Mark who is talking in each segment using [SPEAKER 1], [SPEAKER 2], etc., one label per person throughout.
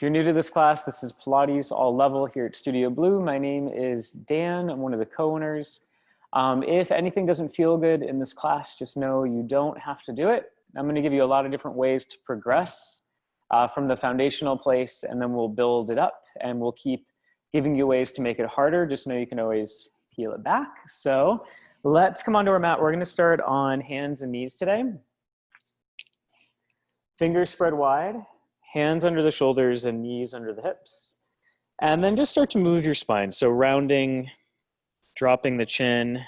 [SPEAKER 1] If you're new to this class, this is Pilates All Level here at Studio Blue. My name is Dan. I'm one of the co-owners. If anything doesn't feel good in this class, just know you don't have to do it. I'm going to give you a lot of different ways to progress from the foundational place, and then we'll build it up, and we'll keep giving you ways to make it harder. Just know you can always peel it back. So let's come onto our mat. We're going to start on hands and knees today. Fingers spread wide. Hands under the shoulders and knees under the hips. And then just start to move your spine. So rounding, dropping the chin,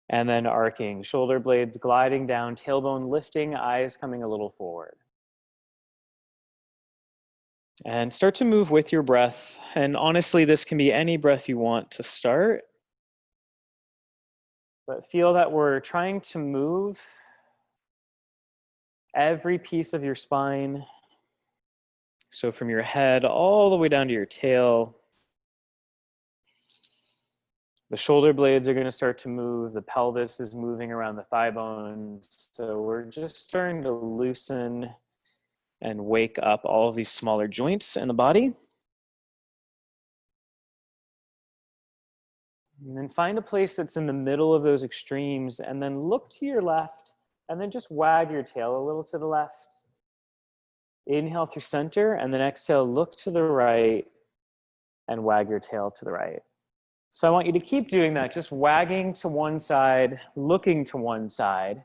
[SPEAKER 1] and then arcing. Shoulder blades gliding down, tailbone lifting, eyes coming a little forward. And start to move with your breath. And honestly, this can be any breath you want to start. But feel that we're trying to move every piece of your spine. So from your head all the way down to your tail. The shoulder blades are going to start to move. The pelvis is moving around the thigh bones. So we're just starting to loosen and wake up all of these smaller joints in the body. And then find a place that's in the middle of those extremes, and then look to your left. And then just wag your tail a little to the left. Inhale through center, and then exhale, look to the right and wag your tail to the right. So I want you to keep doing that, just wagging to one side, looking to one side.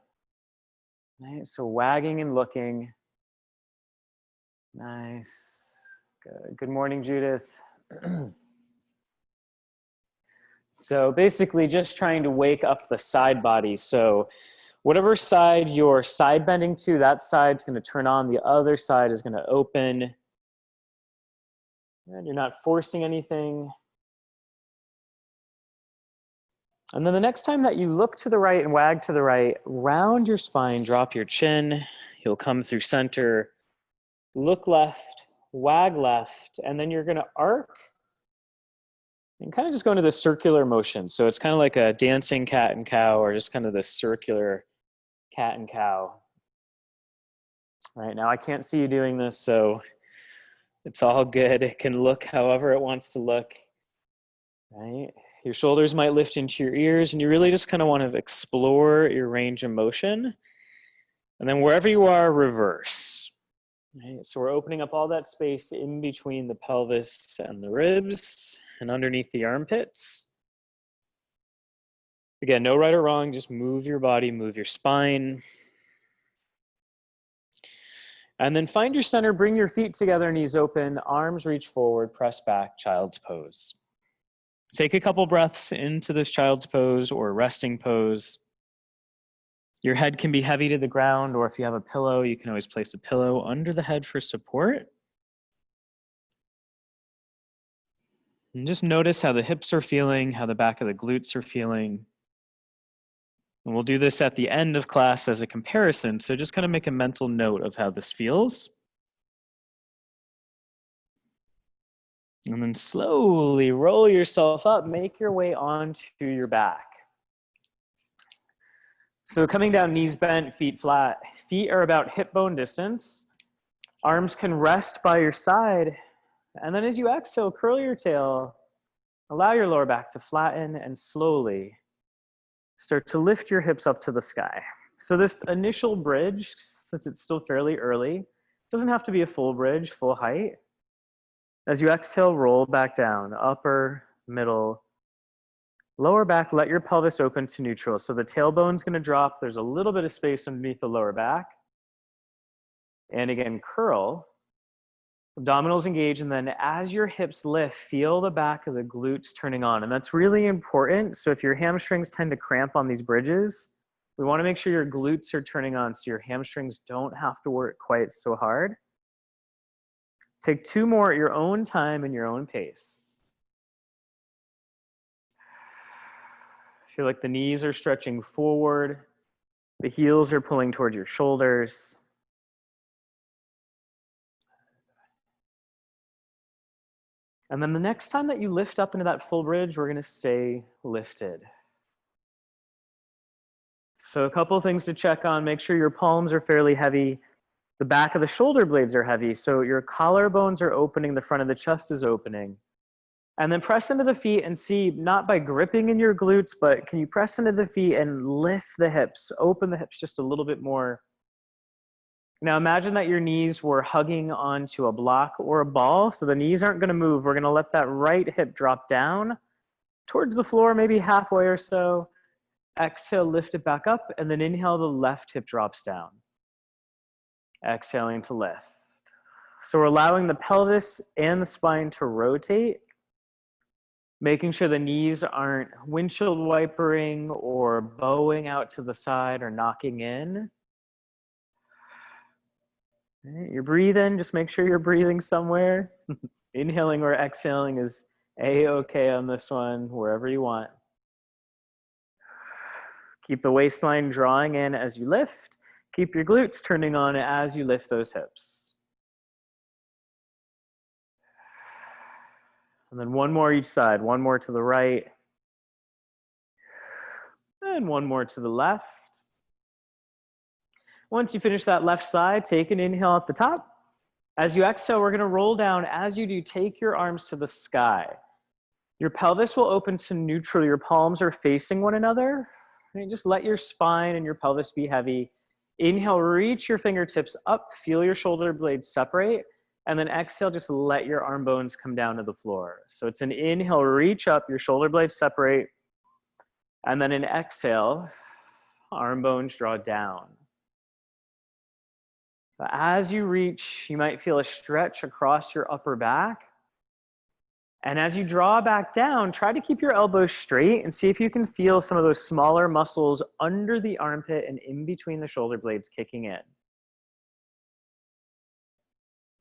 [SPEAKER 1] Right? So wagging and looking. Nice. Good. Good morning, Judith. So basically just trying to wake up the side body. So whatever side you're side bending to, that side's going to turn on, the other side is going to open. And you're not forcing anything. And then the next time that you look to the right and wag to the right, round your spine, drop your chin. You'll come through center, look left, wag left, and then you're going to arc and kind of just go into the circular motion. So it's kind of like a dancing cat and cow, or just kind of the circular cat and cow. All right, now I can't see you doing this, so it's all good. It can look however it wants to look. Right? Your shoulders might lift into your ears, and you really just kind of want to explore your range of motion. And then wherever you are, reverse. Right? So we're opening up all that space in between the pelvis and the ribs and underneath the armpits. Again, no right or wrong, just move your body, move your spine. And then find your center, bring your feet together, knees open, arms reach forward, press back, child's pose. Take a couple breaths into this child's pose or resting pose. Your head can be heavy to the ground, or if you have a pillow, you can always place a pillow under the head for support. And just notice how the hips are feeling, how the back of the glutes are feeling. And we'll do this at the end of class as a comparison, so just kind of make a mental note of how this feels. And then slowly roll yourself up, make your way onto your back. So coming down, knees bent, feet flat. Feet are about hip bone distance. Arms can rest by your side. And then as you exhale, curl your tail. Allow your lower back to flatten and slowly start to lift your hips up to the sky. So this initial bridge, since it's still fairly early, doesn't have to be a full bridge, full height. As you exhale, roll back down, upper, middle, lower back, let your pelvis open to neutral. So the tailbone's gonna drop. There's a little bit of space underneath the lower back. And again, curl. Abdominals engage, and then as your hips lift, feel the back of the glutes turning on. And that's really important. So if your hamstrings tend to cramp on these bridges, we wanna make sure your glutes are turning on so your hamstrings don't have to work quite so hard. Take two more at your own time and your own pace. Feel like the knees are stretching forward. The heels are pulling towards your shoulders. And then the next time that you lift up into that full bridge, we're gonna stay lifted. So a couple of things to check on. Make sure your palms are fairly heavy. The back of the shoulder blades are heavy, so your collarbones are opening, the front of the chest is opening. And then press into the feet and see, not by gripping in your glutes, but can you press into the feet and lift the hips, open the hips just a little bit more. Now imagine that your knees were hugging onto a block or a ball, so the knees aren't gonna move. We're gonna let that right hip drop down towards the floor, maybe halfway or so. Exhale, lift it back up, and then inhale, the left hip drops down. Exhaling to lift. So we're allowing the pelvis and the spine to rotate, making sure the knees aren't windshield wipering or bowing out to the side or knocking in. You're breathing, just make sure you're breathing somewhere. Inhaling or exhaling is A-okay on this one, wherever you want. Keep the waistline drawing in as you lift. Keep your glutes turning on as you lift those hips. And then one more each side, one more to the right, and one more to the left. Once you finish that left side, take an inhale at the top. As you exhale, we're gonna roll down. As you do, take your arms to the sky. Your pelvis will open to neutral. Your palms are facing one another. And just let your spine and your pelvis be heavy. Inhale, reach your fingertips up, feel your shoulder blades separate, and then exhale, just let your arm bones come down to the floor. So it's an inhale, reach up, your shoulder blades separate, and then an exhale, arm bones draw down. As you reach, you might feel a stretch across your upper back. And as you draw back down, try to keep your elbows straight and see if you can feel some of those smaller muscles under the armpit and in between the shoulder blades kicking in.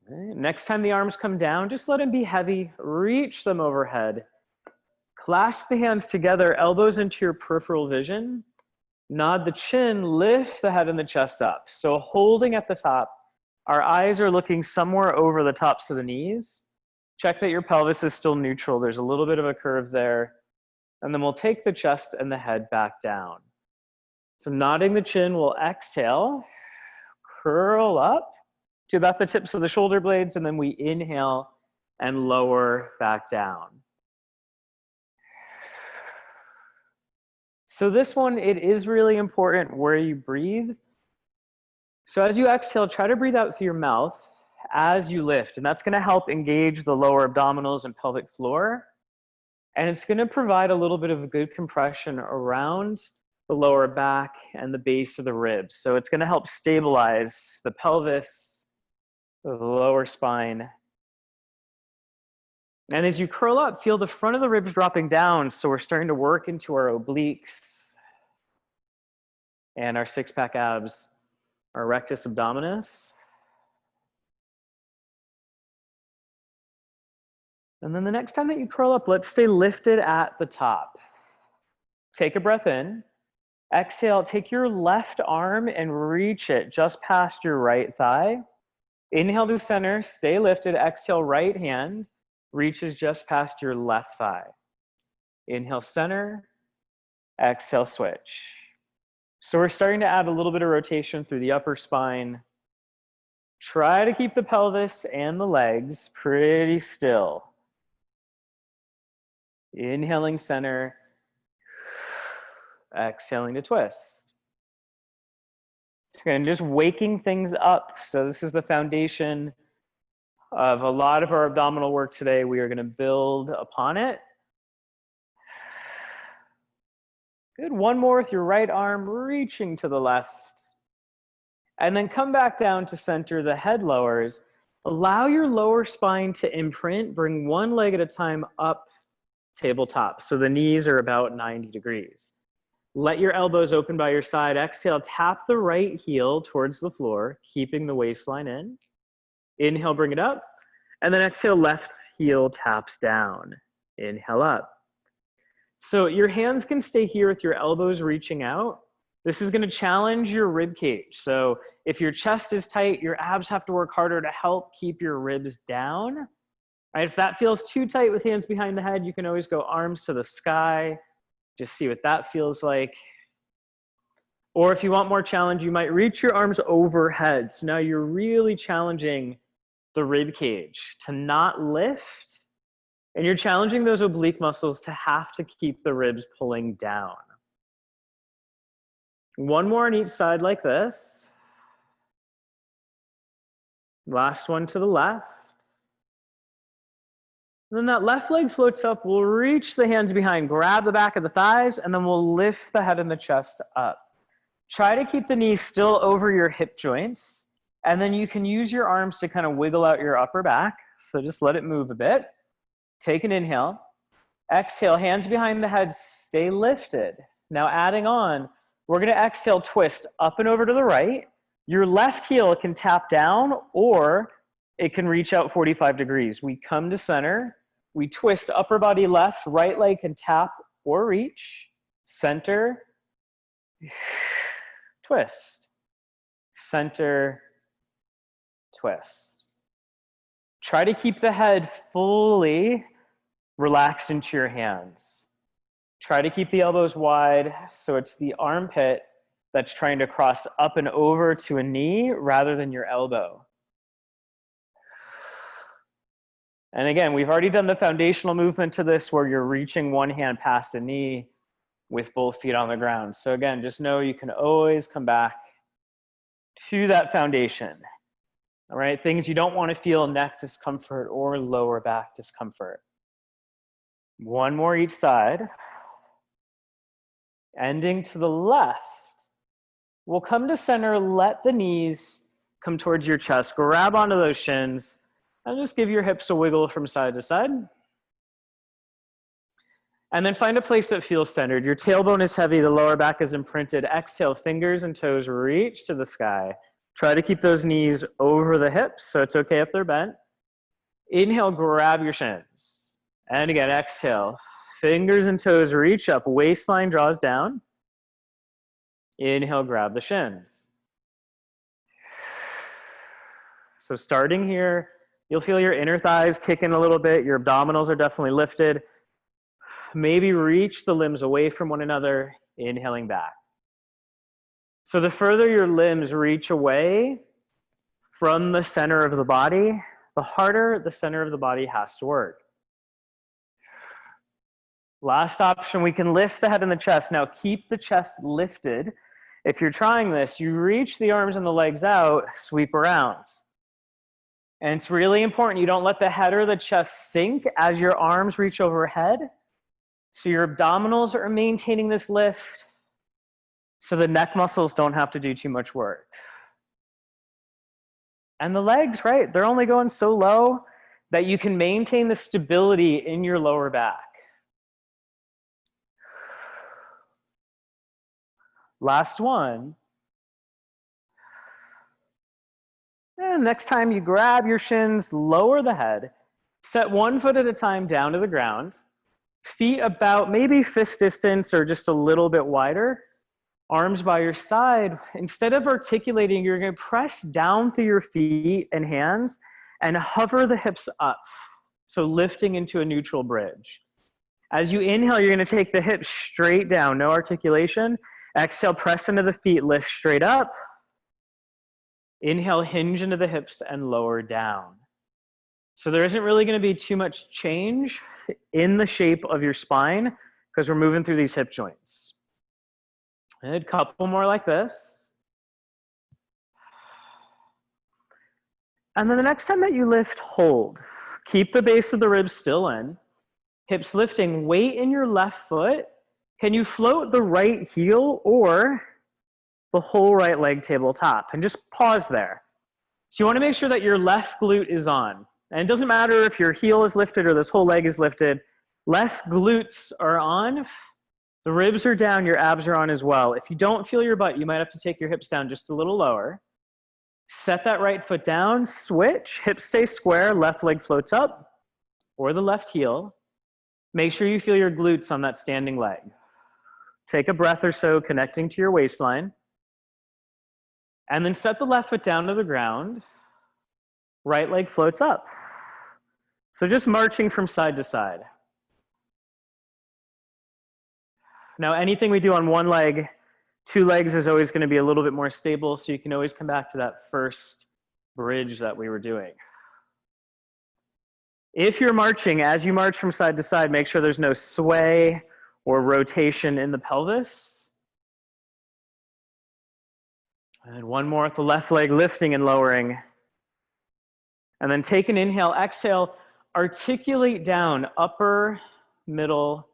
[SPEAKER 1] Right. Next time the arms come down, just let them be heavy. Reach them overhead. Clasp the hands together, elbows into your peripheral vision. Nod the chin, lift the head and the chest up. So holding at the top, our eyes are looking somewhere over the tops of the knees. Check that your pelvis is still neutral. There's a little bit of a curve there. And then we'll take the chest and the head back down. So nodding the chin, we'll exhale, curl up to about the tips of the shoulder blades, and then we inhale and lower back down. So this one, it is really important where you breathe. So as you exhale, try to breathe out through your mouth as you lift, and that's going to help engage the lower abdominals and pelvic floor. And it's going to provide a little bit of a good compression around the lower back and the base of the ribs. So it's going to help stabilize the pelvis, the lower spine. And as you curl up, feel the front of the ribs dropping down. So we're starting to work into our obliques and our six-pack abs, our rectus abdominis. And then the next time that you curl up, let's stay lifted at the top. Take a breath in. Exhale, take your left arm and reach it just past your right thigh. Inhale to center, stay lifted. Exhale, right hand reaches just past your left thigh. Inhale, center. Exhale, switch. So we're starting to add a little bit of rotation through the upper spine. Try to keep the pelvis and the legs pretty still. Inhaling center, exhaling to twist. And just waking things up. So this is the foundation of a lot of our abdominal work today. We are going to build upon it. Good. One more with your right arm reaching to the left. And then come back down to center, the head lowers. Allow your lower spine to imprint. Bring one leg at a time up, tabletop. So the knees are about 90 degrees. Let your elbows open by your side. Exhale, tap the right heel towards the floor, keeping the waistline in. Inhale, bring it up. And then exhale, left heel taps down. Inhale up. So your hands can stay here with your elbows reaching out. This is going to challenge your rib cage. So if your chest is tight, your abs have to work harder to help keep your ribs down. Right, if that feels too tight with hands behind the head, you can always go arms to the sky. Just see what that feels like. Or if you want more challenge, you might reach your arms overhead. So now you're really challenging the rib cage to not lift, and you're challenging those oblique muscles to have to keep the ribs pulling down. One more on each side like this. Last one to the left. And then that left leg floats up. We'll reach the hands behind, grab the back of the thighs, and then we'll lift the head and the chest up. Try to keep the knees still over your hip joints, and then you can use your arms to kind of wiggle out your upper back. So just let it move a bit. Take an inhale. Exhale, hands behind the head, stay lifted. Now adding on, we're gonna exhale, twist up and over to the right. Your left heel can tap down or it can reach out 45 degrees. We come to center, we twist upper body left, right leg can tap or reach, center, twist, center, twist. Try to keep the head fully relaxed into your hands. Try to keep the elbows wide so it's the armpit that's trying to cross up and over to a knee rather than your elbow. And again, we've already done the foundational movement to this where you're reaching one hand past a knee with both feet on the ground. So again, just know you can always come back to that foundation. All right, things you don't want to feel: neck discomfort or lower back discomfort. One more each side. Ending to the left. We'll come to center, let the knees come towards your chest. Grab onto those shins and just give your hips a wiggle from side to side. And then find a place that feels centered. Your tailbone is heavy, the lower back is imprinted. Exhale, fingers and toes reach to the sky. Try to keep those knees over the hips, so it's okay if they're bent. Inhale, grab your shins. And again, exhale. Fingers and toes reach up, waistline draws down. Inhale, grab the shins. So starting here, you'll feel your inner thighs kick in a little bit. Your abdominals are definitely lifted. Maybe reach the limbs away from one another, inhaling back. So the further your limbs reach away from the center of the body, the harder the center of the body has to work. Last option, we can lift the head and the chest. Now keep the chest lifted. If you're trying this, you reach the arms and the legs out, sweep around. And it's really important you don't let the head or the chest sink as your arms reach overhead. So your abdominals are maintaining this lift, so the neck muscles don't have to do too much work. And the legs, right, they're only going so low that you can maintain the stability in your lower back. Last one. And next time you grab your shins, lower the head, set one foot at a time down to the ground, feet about maybe fist distance or just a little bit wider, arms by your side. Instead of articulating, you're going to press down through your feet and hands and hover the hips up. So lifting into a neutral bridge. As you inhale, you're going to take the hips straight down, no articulation. Exhale, press into the feet, lift straight up. Inhale, hinge into the hips and lower down. So there isn't really going to be too much change in the shape of your spine because we're moving through these hip joints. And a couple more like this. And then the next time that you lift, hold. Keep the base of the ribs still in. Hips lifting, weight in your left foot. Can you float the right heel or the whole right leg tabletop? And just pause there. So you want to make sure that your left glute is on. And it doesn't matter if your heel is lifted or this whole leg is lifted. Left glutes are on. The ribs are down, your abs are on as well. If you don't feel your butt, you might have to take your hips down just a little lower. Set that right foot down, switch, hips stay square, left leg floats up, or the left heel. Make sure you feel your glutes on that standing leg. Take a breath or so, connecting to your waistline. And then set the left foot down to the ground. Right leg floats up. So just marching from side to side. Now anything we do on one leg 2 legs is always going to be a little bit more stable, so you can always come back to that first bridge that we were doing. If you're marching, as you march from side to side, make sure there's no sway or rotation in the pelvis. And one more with the left leg lifting and lowering. And then take an inhale, exhale, articulate down, upper, middle,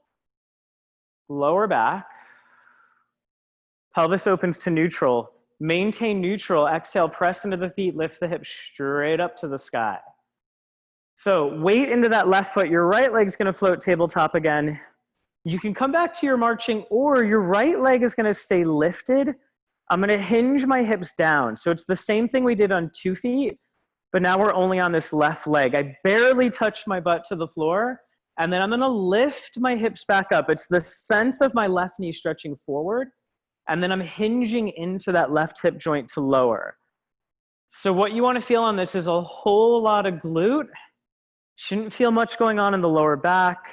[SPEAKER 1] lower back. Pelvis opens to neutral. Maintain neutral. Exhale, press into the feet, lift the hips straight up to the sky. So weight into that left foot. Your right leg's going to float tabletop again. You can come back to your marching, or your right leg is going to stay lifted. I'm going to hinge my hips down. So it's the same thing we did on 2 feet, but now we're only on this left leg. I barely touched my butt to the floor, and then I'm going to lift my hips back up. It's the sense of my left knee stretching forward, and then I'm hinging into that left hip joint to lower. So what you want to feel on this is a whole lot of glute. Shouldn't feel much going on in the lower back.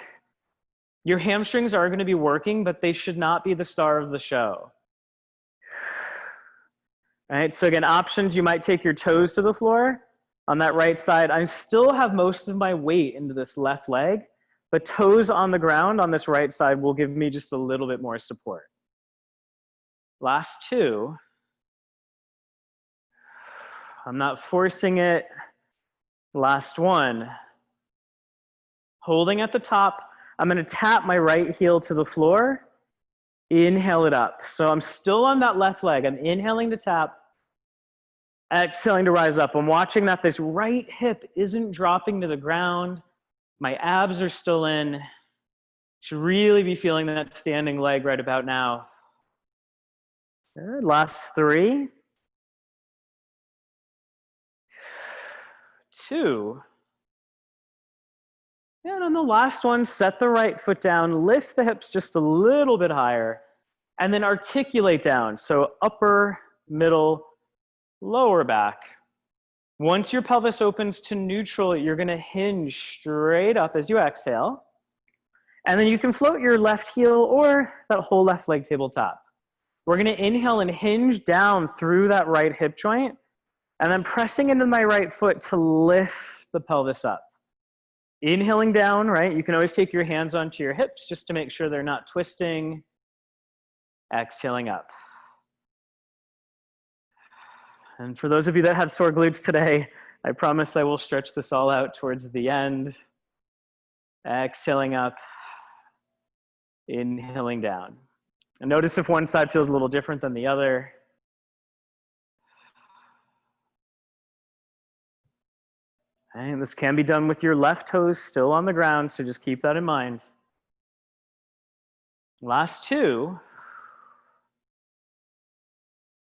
[SPEAKER 1] Your hamstrings are going to be working, but they should not be the star of the show. All right, so again, options, you might take your toes to the floor. On that right side, I still have most of my weight into this left leg, but toes on the ground on this right side will give me just a little bit more support. Last 2. I'm not forcing it. Last 1. Holding at the top, I'm going to tap my right heel to the floor, inhale it up. So I'm still on that left leg. I'm inhaling to tap, exhaling to rise up. I'm watching that this right hip isn't dropping to the ground. My abs are still in. Should really be feeling that standing leg right about now. Good. Last 3. 2. And on the last one, set the right foot down, lift the hips just a little bit higher, and then articulate down. So upper, middle, lower back. Once your pelvis opens to neutral, you're going to hinge straight up as you exhale. And then you can float your left heel or that whole left leg tabletop. We're going to inhale and hinge down through that right hip joint, and then pressing into my right foot to lift the pelvis up. Inhaling down, right? You can always take your hands onto your hips just to make sure they're not twisting. Exhaling up. And for those of you that have sore glutes today, I promise I will stretch this all out towards the end. Exhaling up. Inhaling down. And notice if one side feels a little different than the other. And this can be done with your left toes still on the ground, so just keep that in mind. Last 2.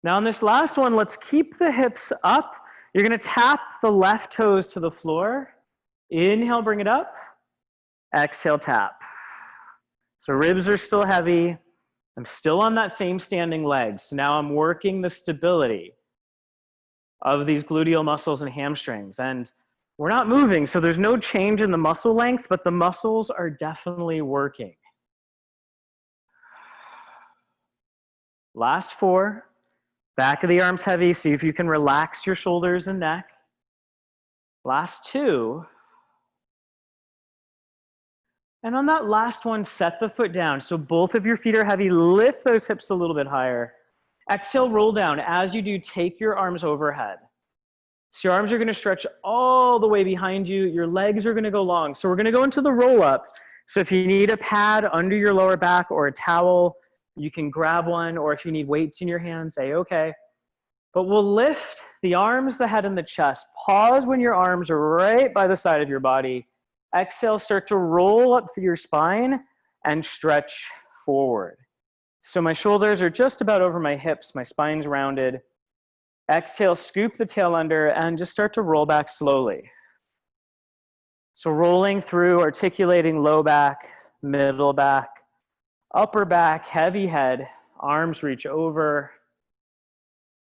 [SPEAKER 1] Now on this last one, let's keep the hips up. You're going to tap the left toes to the floor. Inhale, bring it up. Exhale, tap. So ribs are still heavy. I'm still on that same standing leg. So now I'm working the stability of these gluteal muscles and hamstrings. And we're not moving, so there's no change in the muscle length, but the muscles are definitely working. Last 4. Back of the arms heavy. See if you can relax your shoulders and neck. Last 2. And on that last one, set the foot down. So both of your feet are heavy. Lift those hips a little bit higher. Exhale, roll down. As you do, take your arms overhead. So your arms are going to stretch all the way behind you. Your legs are going to go long. So we're going to go into the roll up. So if you need a pad under your lower back or a towel, you can grab one. Or if you need weights in your hands, say okay. But we'll lift the arms, the head, and the chest. Pause when your arms are right by the side of your body. Exhale, start to roll up through your spine and stretch forward. So my shoulders are just about over my hips. My spine's rounded. Exhale, scoop the tail under and just start to roll back slowly. So rolling through, articulating low back, middle back, upper back, heavy head, arms reach over.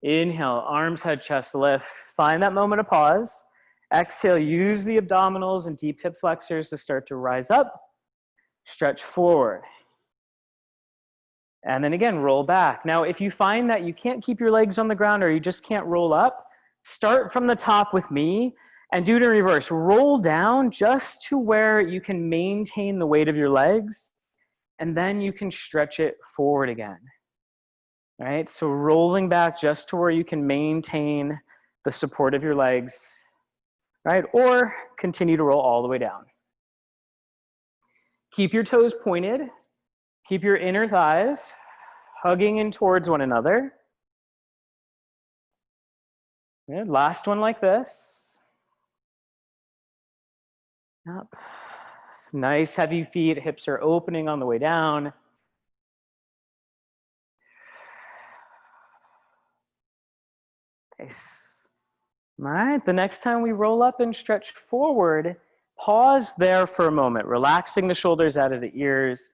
[SPEAKER 1] Inhale, arms, head, chest lift. Find that moment of pause. Exhale, use the abdominals and deep hip flexors to start to rise up. Stretch forward. And then again, roll back. Now, if you find that you can't keep your legs on the ground or you just can't roll up, start from the top with me and do it in reverse. Roll down just to where you can maintain the weight of your legs, and then you can stretch it forward again. All right, so rolling back just to where you can maintain the support of your legs, right? Or continue to roll all the way down. Keep your toes pointed. Keep your inner thighs hugging in towards one another. Good. Last one like this. Up. Nice heavy feet, hips are opening on the way down. Nice. All right, the next time we roll up and stretch forward, pause there for a moment, relaxing the shoulders out of the ears.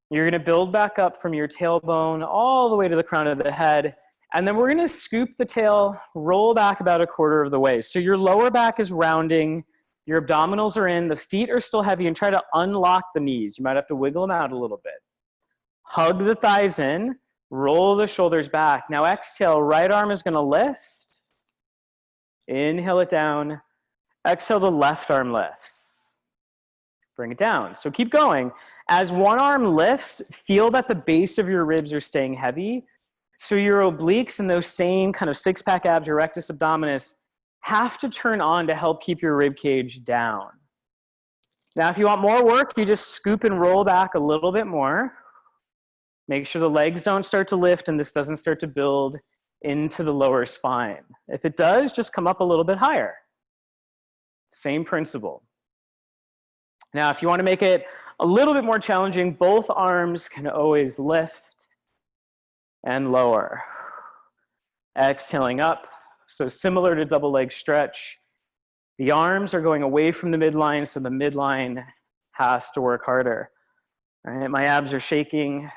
[SPEAKER 1] You're gonna build back up from your tailbone all the way to the crown of the head. And then we're gonna scoop the tail, roll back about a quarter of the way. So your lower back is rounding, your abdominals are in, the feet are still heavy, and try to unlock the knees. You might have to wiggle them out a little bit. Hug the thighs in, roll the shoulders back. Now exhale, right arm is gonna lift. Inhale it down. Exhale, the left arm lifts. Bring it down. So keep going. As one arm lifts, feel that the base of your ribs are staying heavy. So your obliques and those same kind of six-pack abs, your rectus abdominis, have to turn on to help keep your rib cage down. Now, if you want more work, you just scoop and roll back a little bit more. Make sure the legs don't start to lift and this doesn't start to build into the lower spine. If it does, just come up a little bit higher. Same principle. Now, if you want to make it a little bit more challenging, both arms can always lift and lower. Exhaling up. So similar to double leg stretch, the arms are going away from the midline, so the midline has to work harder. All right, my abs are shaking.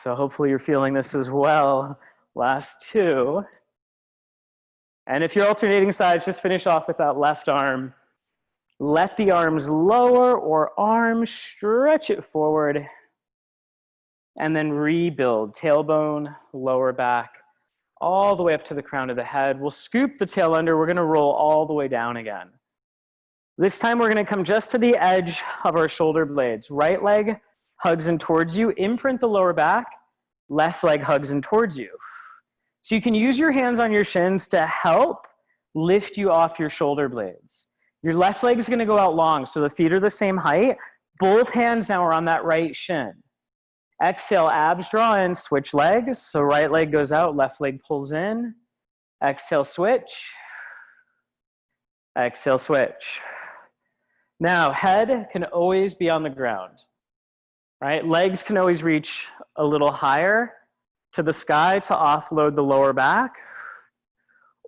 [SPEAKER 1] So hopefully you're feeling this as well. Last two. And if you're alternating sides, just finish off with that left arm. Let the arms lower or arms stretch it forward. And then rebuild, tailbone, lower back, all the way up to the crown of the head. We'll scoop the tail under. We're gonna roll all the way down again. This time we're gonna come just to the edge of our shoulder blades. Right leg hugs in towards you, imprint the lower back, left leg hugs in towards you. So you can use your hands on your shins to help lift you off your shoulder blades. Your left leg is gonna go out long, so the feet are the same height. Both hands now are on that right shin. Exhale, abs draw in, switch legs. So right leg goes out, left leg pulls in. Exhale, switch. Exhale, switch. Now, head can always be on the ground, right? Legs can always reach a little higher to the sky to offload the lower back.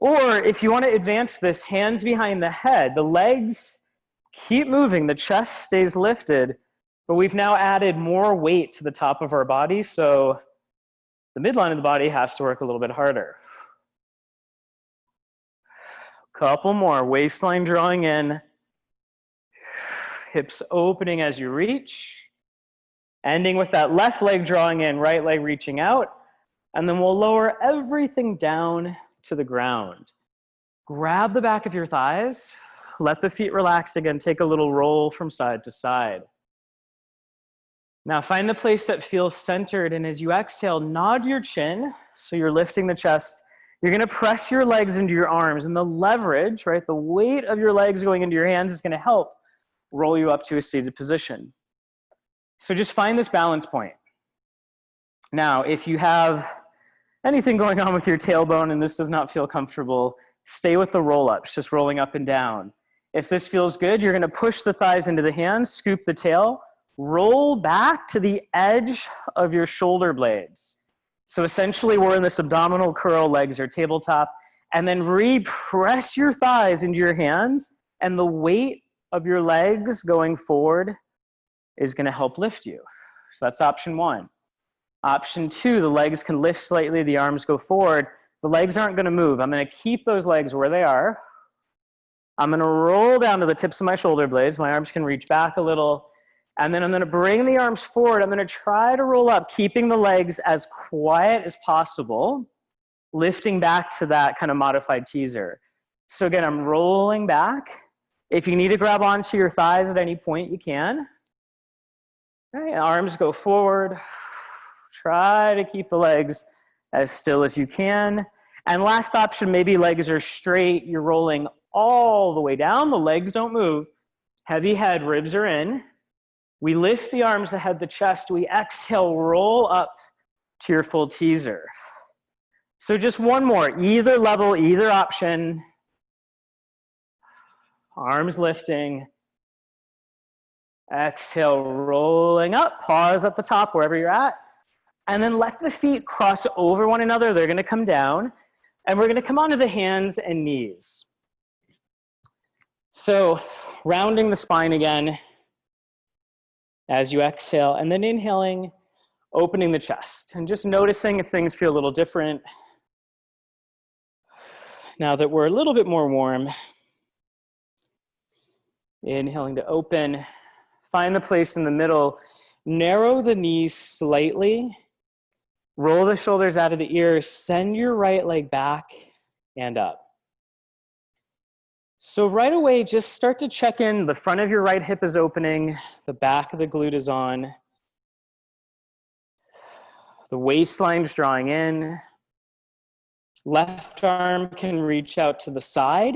[SPEAKER 1] Or if you want to advance this, hands behind the head, the legs keep moving, the chest stays lifted, but we've now added more weight to the top of our body, so the midline of the body has to work a little bit harder. Couple more, waistline drawing in, hips opening as you reach, ending with that left leg drawing in, right leg reaching out, and then we'll lower everything down to the ground. Grab the back of your thighs, let the feet relax again, take a little roll from side to side. Now find the place that feels centered, and as you exhale, nod your chin, so you're lifting the chest. You're gonna press your legs into your arms, and the leverage, right, the weight of your legs going into your hands is gonna help roll you up to a seated position. So just find this balance point. Now, if you have anything going on with your tailbone and this does not feel comfortable, stay with the roll-ups, just rolling up and down. If this feels good, you're gonna push the thighs into the hands, scoop the tail, roll back to the edge of your shoulder blades. So essentially we're in this abdominal curl, legs are tabletop, and then repress your thighs into your hands, and the weight of your legs going forward is gonna help lift you. So that's option one. Option two, the legs can lift slightly, the arms go forward. The legs aren't gonna move. I'm gonna keep those legs where they are. I'm gonna roll down to the tips of my shoulder blades. My arms can reach back a little. And then I'm gonna bring the arms forward. I'm gonna try to roll up, keeping the legs as quiet as possible, lifting back to that kind of modified teaser. So again, I'm rolling back. If you need to grab onto your thighs at any point, you can. All right, arms go forward. Try to keep the legs as still as you can. And last option, maybe legs are straight. You're rolling all the way down. The legs don't move. Heavy head, ribs are in. We lift the arms, the head, the chest. We exhale, roll up to your full teaser. So just one more, either level, either option. Arms lifting. Exhale, rolling up. Pause at the top, wherever you're at. And then let the feet cross over one another. They're gonna come down. And we're gonna come onto the hands and knees. So rounding the spine again as you exhale, and then inhaling, opening the chest. And just noticing if things feel a little different. Now that we're a little bit more warm, inhaling to open, find the place in the middle, narrow the knees slightly, roll the shoulders out of the ears, send your right leg back and up. So right away, just start to check in. The front of your right hip is opening, the back of the glute is on, the waistline's drawing in, left arm can reach out to the side,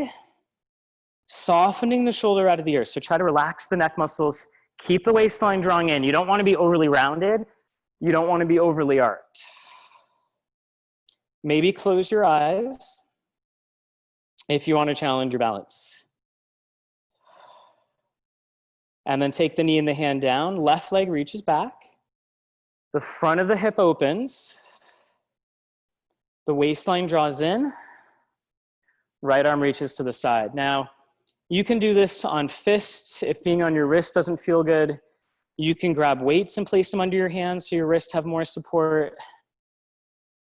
[SPEAKER 1] softening the shoulder out of the ear. So try to relax the neck muscles, keep the waistline drawing in. You don't want to be overly rounded. You don't want to be overly arched. Maybe close your eyes if you want to challenge your balance. And then take the knee and the hand down. Left leg reaches back. The front of the hip opens. The waistline draws in. Right arm reaches to the side. Now, you can do this on fists. If being on your wrist doesn't feel good, you can grab weights and place them under your hands so your wrists have more support.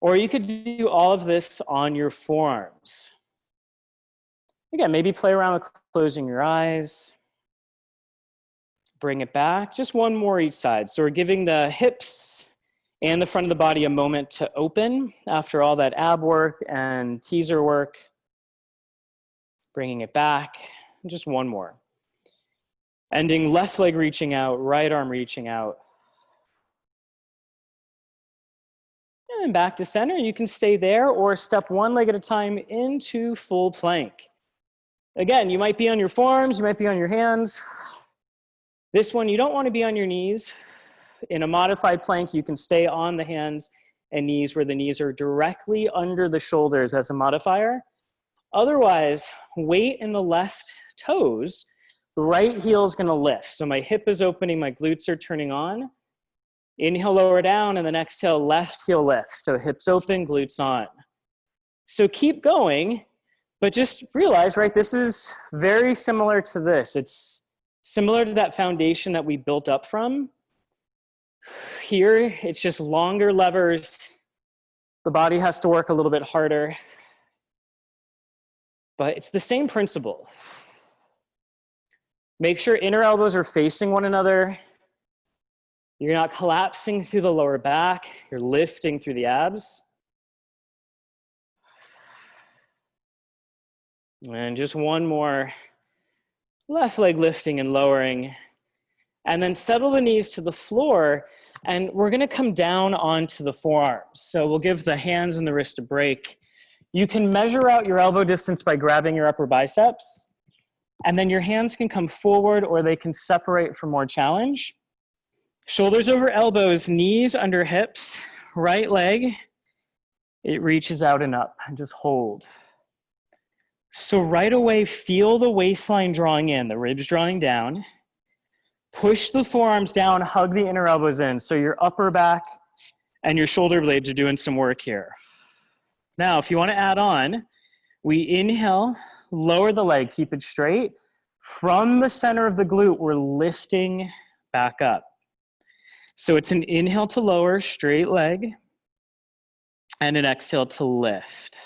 [SPEAKER 1] Or you could do all of this on your forearms. Again, maybe play around with closing your eyes. Bring it back, just one more each side. So we're giving the hips and the front of the body a moment to open after all that ab work and teaser work. Bringing it back, just one more. Ending left leg reaching out, right arm reaching out. And back to center. You can stay there or step one leg at a time into full plank. Again, you might be on your forearms, you might be on your hands. This one, you don't want to be on your knees. In a modified plank, you can stay on the hands and knees where the knees are directly under the shoulders as a modifier. Otherwise, weight in the left toes, the right heel is going to lift. So my hip is opening, my glutes are turning on. Inhale, lower down, and then exhale, left heel lift. So hips open, glutes on. So keep going, but just realize, right, this is very similar to this. It's similar to that foundation that we built up from. Here, it's just longer levers. The body has to work a little bit harder. But it's the same principle. Make sure inner elbows are facing one another. You're not collapsing through the lower back. You're lifting through the abs. And just one more. Left leg lifting and lowering. And then settle the knees to the floor. And we're going to come down onto the forearms. So we'll give the hands and the wrist a break. You can measure out your elbow distance by grabbing your upper biceps. And then your hands can come forward or they can separate for more challenge. Shoulders over elbows, knees under hips, right leg. It reaches out and up, and just hold. So right away, feel the waistline drawing in, the ribs drawing down. Push the forearms down, hug the inner elbows in. So your upper back and your shoulder blades are doing some work here. Now, if you want to add on, we inhale, lower the leg, keep it straight. From the center of the glute, we're lifting back up. So it's an inhale to lower, straight leg, and an exhale to lift.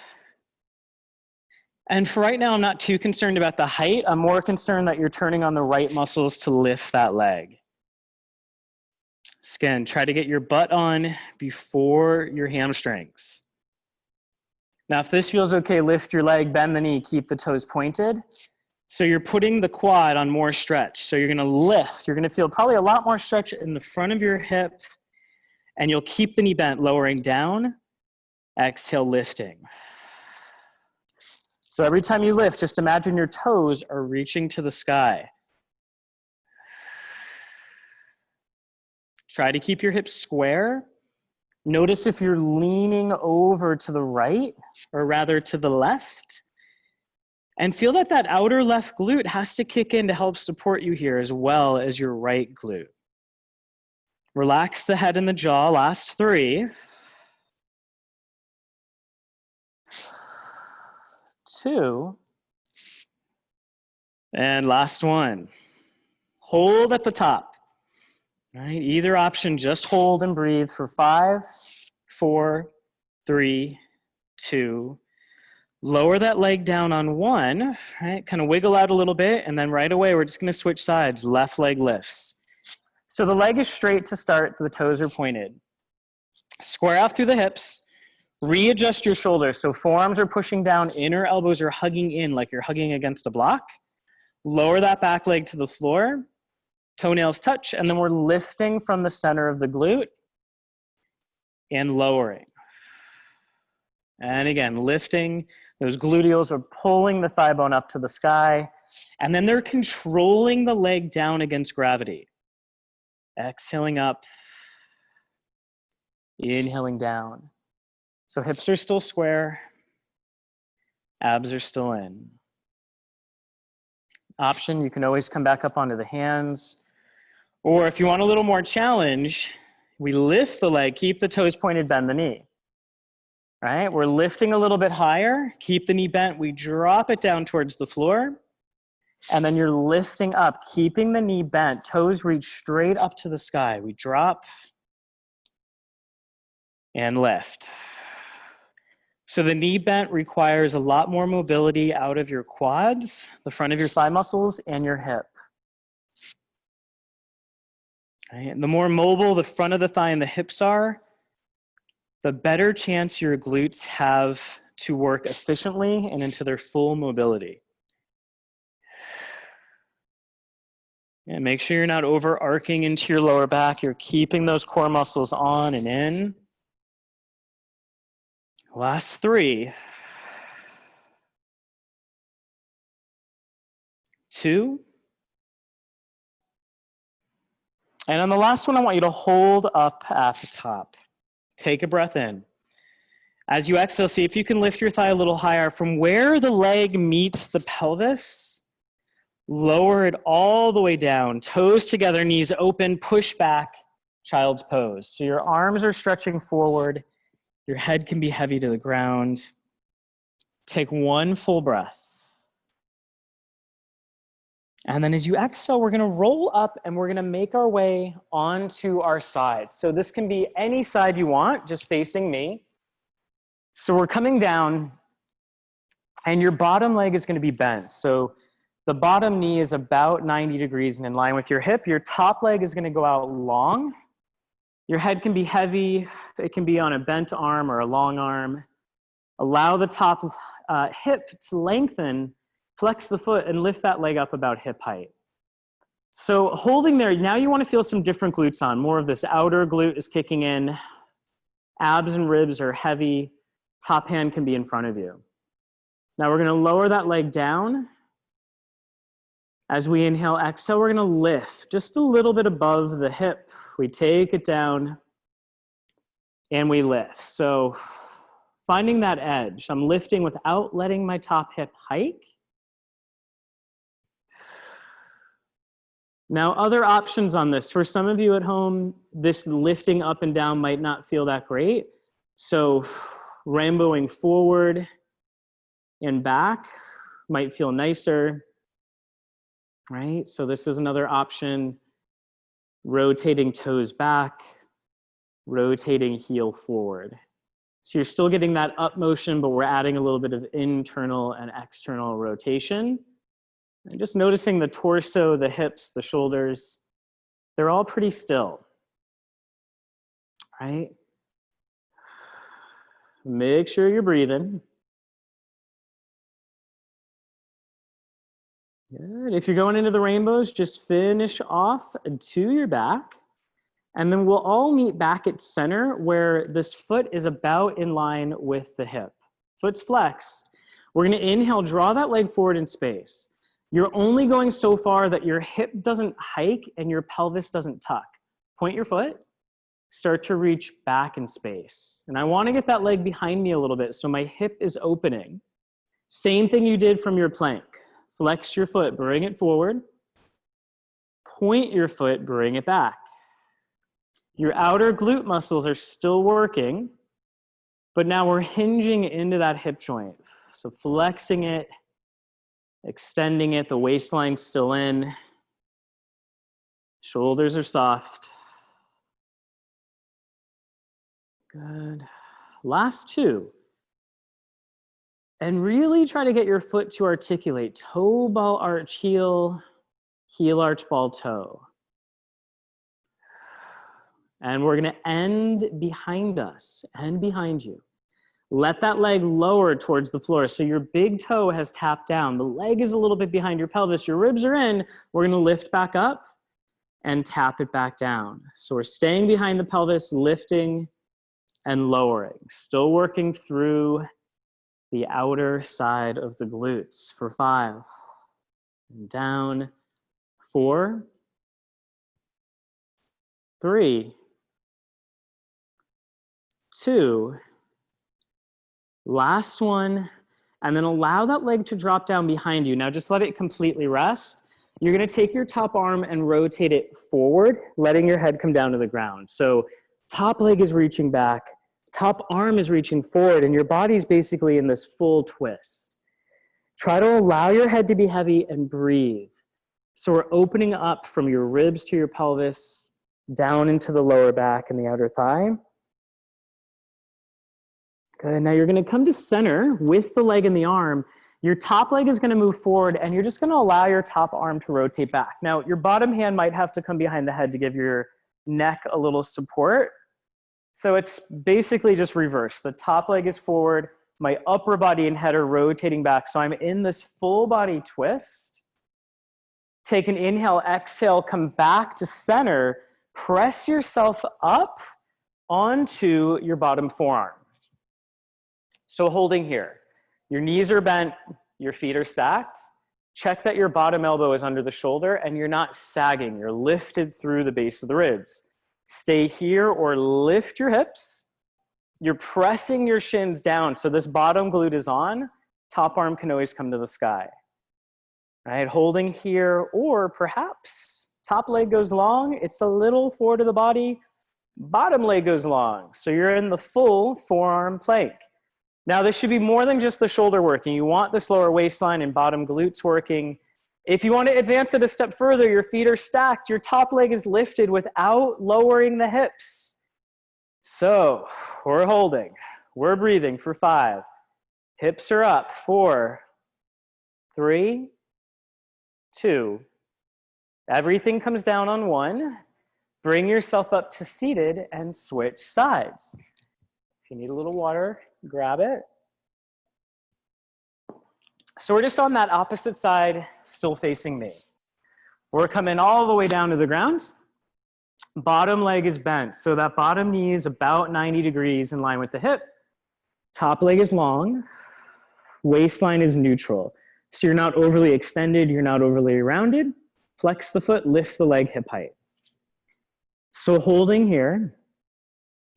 [SPEAKER 1] And for right now, I'm not too concerned about the height. I'm more concerned that you're turning on the right muscles to lift that leg. Again, try to get your butt on before your hamstrings. Now, if this feels okay, lift your leg, bend the knee, keep the toes pointed. So you're putting the quad on more stretch. So you're gonna lift. You're gonna feel probably a lot more stretch in the front of your hip, and you'll keep the knee bent, lowering down, exhale, lifting. So every time you lift, just imagine your toes are reaching to the sky. Try to keep your hips square. Notice if you're leaning over to the right, or rather to the left. And feel that that outer left glute has to kick in to help support you here as well as your right glute. Relax the head and the jaw, last 3. 2. And last 1. Hold at the top. All right, either option, just hold and breathe for 5, 4, 3, 2. Lower that leg down on 1, right? Kind of wiggle out a little bit, and then right away, we're just gonna switch sides. Left leg lifts. So the leg is straight to start, the toes are pointed. Square off through the hips, readjust your shoulders. So forearms are pushing down, inner elbows are hugging in like you're hugging against a block. Lower that back leg to the floor, toenails touch, and then we're lifting from the center of the glute and lowering. And again, lifting, those gluteals are pulling the thigh bone up to the sky, and then they're controlling the leg down against gravity. Exhaling up, inhaling down. So hips are still square, abs are still in. Option, you can always come back up onto the hands, or if you want a little more challenge, we lift the leg, keep the toes pointed, bend the knee. Right? We're lifting a little bit higher, keep the knee bent, we drop it down towards the floor, and then you're lifting up, keeping the knee bent, toes reach straight up to the sky. We drop and lift. So the knee bent requires a lot more mobility out of your quads, the front of your thigh muscles, and your hip. Right? And the more mobile the front of the thigh and the hips are, the better chance your glutes have to work efficiently and into their full mobility. And make sure you're not overarching into your lower back. You're keeping those core muscles on and in. Last 3. 2. And on the last one, I want you to hold up at the top. Take a breath in. As you exhale, see if you can lift your thigh a little higher. From where the leg meets the pelvis, lower it all the way down. Toes together, knees open, push back, child's pose. So your arms are stretching forward. Your head can be heavy to the ground. Take 1 full breath. And then as you exhale, we're gonna roll up and we're gonna make our way onto our side. So this can be any side you want, just facing me. So we're coming down and your bottom leg is gonna be bent. So the bottom knee is about 90 degrees and in line with your hip. Your top leg is gonna go out long. Your head can be heavy. It can be on a bent arm or a long arm. Allow the top hip to lengthen. Flex the foot and lift that leg up about hip height. So holding there, now you want to feel some different glutes on. More of this outer glute is kicking in. Abs and ribs are heavy. Top hand can be in front of you. Now we're going to lower that leg down. As we inhale, exhale, we're going to lift just a little bit above the hip. We take it down and we lift. So finding that edge. I'm lifting without letting my top hip hike. Now, other options on this. For some of you at home, this lifting up and down might not feel that great. So rainbowing forward and back might feel nicer, right? So this is another option. Rotating toes back, rotating heel forward. So you're still getting that up motion, but we're adding a little bit of internal and external rotation. And just noticing the torso, the hips, the shoulders, they're all pretty still. right? Make sure you're breathing. Good. If you're going into the rainbows, just finish off to your back. And then we'll all meet back at center where this foot is about in line with the hip. Foot's flexed. We're going to inhale, draw that leg forward in space. You're only going so far that your hip doesn't hike and your pelvis doesn't tuck. Point your foot, start to reach back in space. And I want to get that leg behind me a little bit so my hip is opening. Same thing you did from your plank. Flex your foot, bring it forward. Point your foot, bring it back. Your outer glute muscles are still working, but now we're hinging into that hip joint. So flexing it, extending it, the waistline's still in. Shoulders are soft. Good. Last two. And really try to get your foot to articulate. Toe, ball, arch, heel, heel, arch, ball, toe. And we're going to end behind us and behind you. Let that leg lower towards the floor. So your big toe has tapped down. The leg is a little bit behind your pelvis. Your ribs are in. We're going to lift back up and tap it back down. So we're staying behind the pelvis, lifting and lowering. Still working through the outer side of the glutes for 5. And down. 4. 3. 2. Last one. And then allow that leg to drop down behind you. Now just let it completely rest. You're going to take your top arm and rotate it forward, letting your head come down to the ground. So top leg is reaching back, top arm is reaching forward, and your body's basically in this full twist. Try to allow your head to be heavy and breathe. So we're opening up from your ribs to your pelvis, down into the lower back and the outer thigh. Good. Now you're going to come to center with the leg and the arm. Your top leg is going to move forward, and you're just going to allow your top arm to rotate back. Now, your bottom hand might have to come behind the head to give your neck a little support. So it's basically just reverse. The top leg is forward. My upper body and head are rotating back. So I'm in this full body twist. Take an inhale, exhale, come back to center. Press yourself up onto your bottom forearm. So holding here. Your knees are bent, your feet are stacked. Check that your bottom elbow is under the shoulder and you're not sagging. You're lifted through the base of the ribs. Stay here or lift your hips. You're pressing your shins down. So this bottom glute is on. Top arm can always come to the sky. Right? Holding here, or perhaps top leg goes long. It's a little forward of the body. Bottom leg goes long. So you're in the full forearm plank. Now, this should be more than just the shoulder working. You want this lower waistline and bottom glutes working. If you want to advance it a step further, your feet are stacked. Your top leg is lifted without lowering the hips. So we're holding. We're breathing for 5. Hips are up. 4, 3, 2. Everything comes down on 1. Bring yourself up to seated and switch sides. If you need a little water, grab it. So we're just on that opposite side, still facing me. We're coming all the way down to the ground. Bottom leg is bent. So that bottom knee is about 90 degrees in line with the hip. Top leg is long. Waistline is neutral. So you're not overly extended, you're not overly rounded. Flex the foot, lift the leg hip height. So holding here.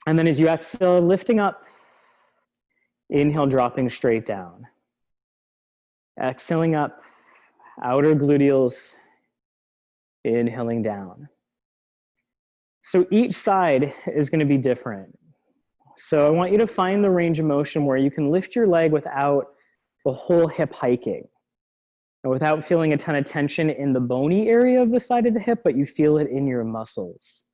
[SPEAKER 1] And then as you exhale, lifting up. Inhale, dropping straight down. Exhaling up, outer gluteals, inhaling down. So each side is going to be different. So I want you to find the range of motion where you can lift your leg without the whole hip hiking, and without feeling a ton of tension in the bony area of the side of the hip, but you feel it in your muscles.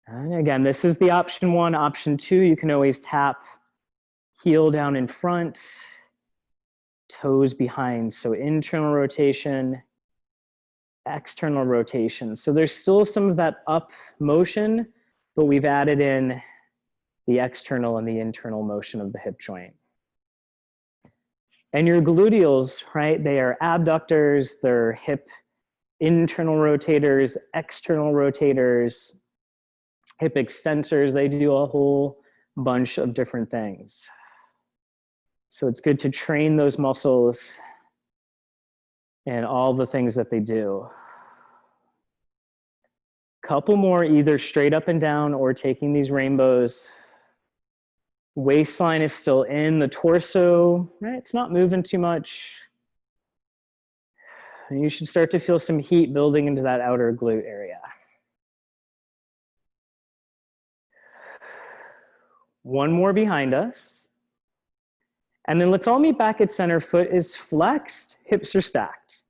[SPEAKER 1] And again, this is the option 1. Option 2, you can always tap heel down in front, toes behind. So internal rotation, external rotation. So there's still some of that up motion, but we've added in the external and the internal motion of the hip joint. And your gluteals, right, they are abductors, they're hip internal rotators, external rotators, hip extensors. They do a whole bunch of different things. So it's good to train those muscles and all the things that they do. Couple more, either straight up and down or taking these rainbows. Waistline is still in, the torso, right? It's not moving too much. And you should start to feel some heat building into that outer glute area. One more behind us. And then let's all meet back at center. Foot is flexed, hips are stacked.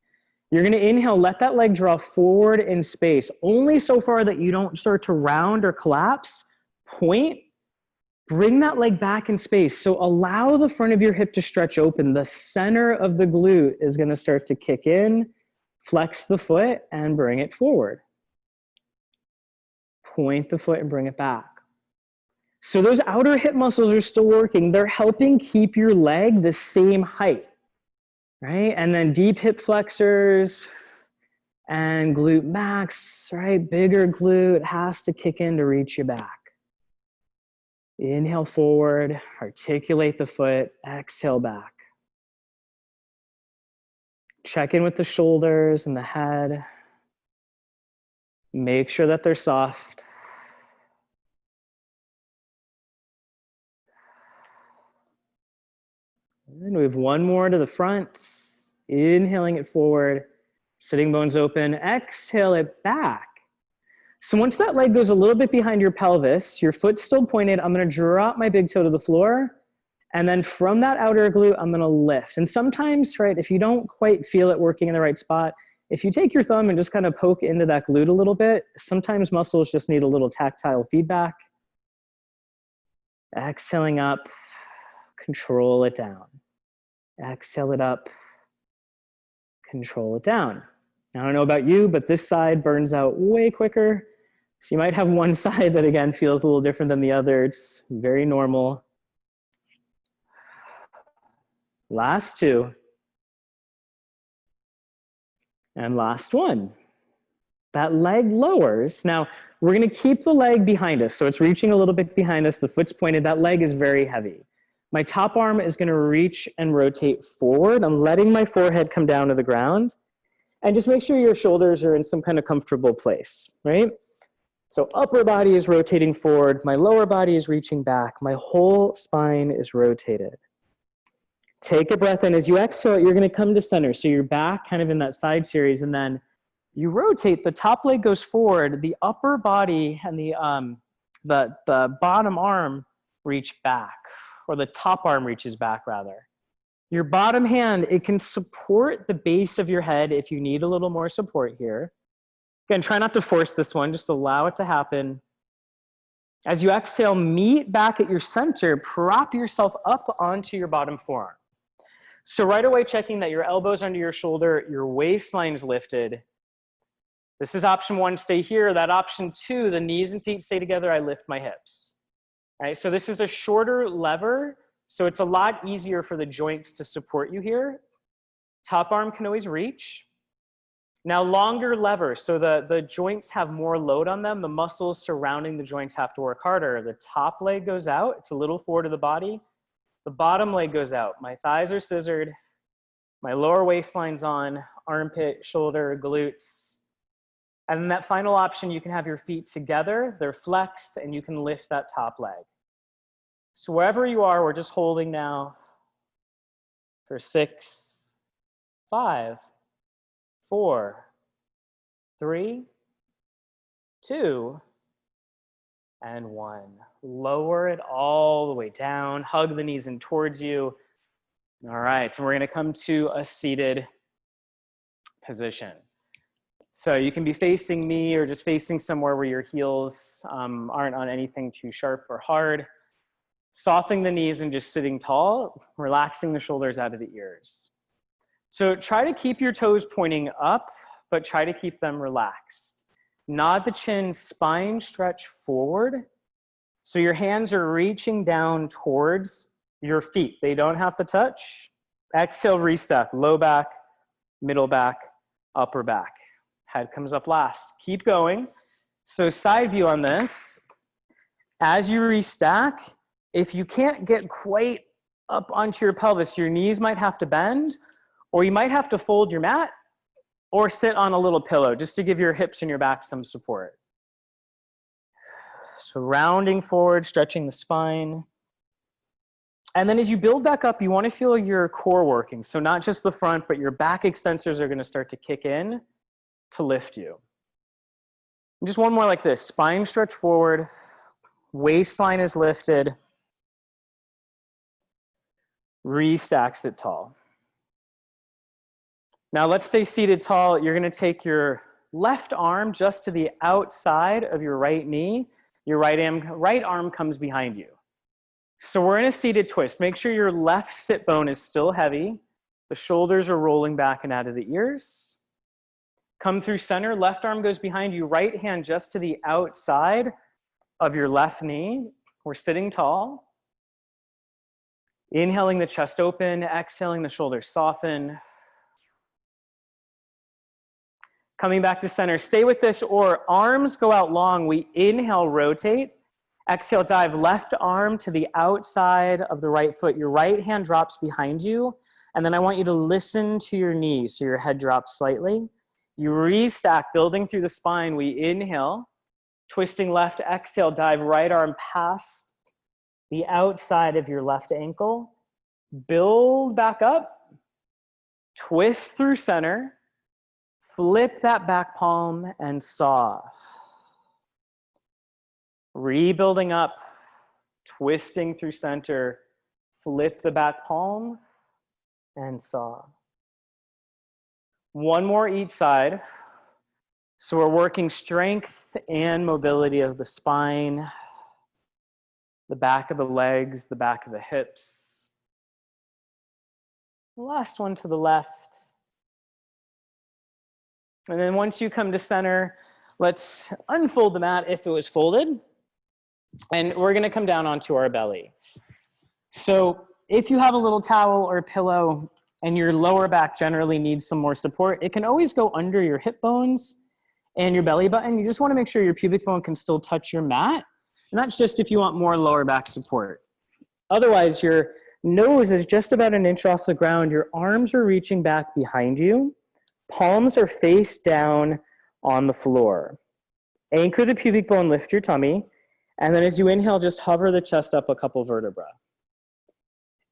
[SPEAKER 1] You're gonna inhale, let that leg draw forward in space, only so far that you don't start to round or collapse. Point, bring that leg back in space. So allow the front of your hip to stretch open. The center of the glute is gonna start to kick in, flex the foot and bring it forward. Point the foot and bring it back. So those outer hip muscles are still working. They're helping keep your leg the same height, right? And then deep hip flexors and glute max, right? Bigger glute has to kick in to reach you back. Inhale forward, articulate the foot, exhale back. Check in with the shoulders and the head. Make sure that they're soft. And we have one more to the front. Inhaling it forward, sitting bones open, exhale it back. So once that leg goes a little bit behind your pelvis, your foot's still pointed, I'm gonna drop my big toe to the floor, and then from that outer glute, I'm gonna lift. And sometimes, right, if you don't quite feel it working in the right spot, if you take your thumb and just kind of poke into that glute a little bit, sometimes muscles just need a little tactile feedback. Exhaling up, control it down. Exhale it up, control it down. Now, I don't know about you, but this side burns out way quicker. So you might have one side that, again, feels a little different than the other. It's very normal. Last two. And last one. That leg lowers. Now, we're going to keep the leg behind us. So it's reaching a little bit behind us. The foot's pointed. That leg is very heavy. My top arm is going to reach and rotate forward. I'm letting my forehead come down to the ground. And just make sure your shoulders are in some kind of comfortable place, right? So upper body is rotating forward. My lower body is reaching back. My whole spine is rotated. Take a breath in. As you exhale, you're going to come to center. So you're back kind of in that side series. And then you rotate. The top leg goes forward. The upper body and the bottom arm reach back. Or the top arm reaches back, rather. Your bottom hand, it can support the base of your head if you need a little more support here. Again, try not to force this one, just allow it to happen. As you exhale, meet back at your center, prop yourself up onto your bottom forearm. So right away, checking that your elbow's under your shoulder, your waistline's lifted. This is option one, stay here. That option two, the knees and feet stay together, I lift my hips. Right, so this is a shorter lever, so it's a lot easier for the joints to support you here. Top arm can always reach. Now longer lever, so the joints have more load on them. The muscles surrounding the joints have to work harder. The top leg goes out, it's a little forward of the body. The bottom leg goes out. My thighs are scissored. My lower waistline's on, armpit, shoulder, glutes. And then that final option, you can have your feet together, they're flexed, and you can lift that top leg. So wherever you are, we're just holding now for 6, 5, 4, 3, 2, and 1. Lower it all the way down, hug the knees in towards you. All right, so we're gonna come to a seated position. So you can be facing me or just facing somewhere where your heels aren't on anything too sharp or hard. Softening the knees and just sitting tall, relaxing the shoulders out of the ears. So try to keep your toes pointing up, but try to keep them relaxed. Nod the chin, spine stretch forward. So your hands are reaching down towards your feet. They don't have to touch. Exhale, restack, low back, middle back, upper back. Head comes up last. Keep going. So side view on this. As you restack, if you can't get quite up onto your pelvis, your knees might have to bend, or you might have to fold your mat, or sit on a little pillow just to give your hips and your back some support. So rounding forward, stretching the spine. And then as you build back up, you want to feel your core working. So not just the front, but your back extensors are going to start to kick in to lift you. And just one more like this. Spine stretch forward, waistline is lifted, restacks it tall. Now let's stay seated tall. You're going to take your left arm just to the outside of your right knee. Your right arm comes behind you. So we're in a seated twist. Make sure your left sit bone is still heavy. The shoulders are rolling back and out of the ears. Come through center. Left arm goes behind you. Right hand just to the outside of your left knee. We're sitting tall. Inhaling the chest open. Exhaling the shoulders soften. Coming back to center, stay with this, or arms go out long. We inhale, rotate. Exhale, dive left arm to the outside of the right foot. Your right hand drops behind you. And then I want you to listen to your knees so your head drops slightly. You restack, building through the spine. We inhale, twisting left, exhale, dive right arm past the outside of your left ankle. Build back up, twist through center. Flip that back palm and saw. Rebuilding up, twisting through center, flip the back palm and saw. One more each side. So we're working strength and mobility of the spine, the back of the legs, the back of the hips. The last one to the left. And then once you come to center, let's unfold the mat if it was folded. And we're going to come down onto our belly. So if you have a little towel or pillow and your lower back generally needs some more support, it can always go under your hip bones and your belly button. You just want to make sure your pubic bone can still touch your mat. And that's just if you want more lower back support. Otherwise, your nose is just about an inch off the ground. Your arms are reaching back behind you. Palms are face down on the floor. Anchor the pubic bone, lift your tummy. And then as you inhale, just hover the chest up a couple vertebrae.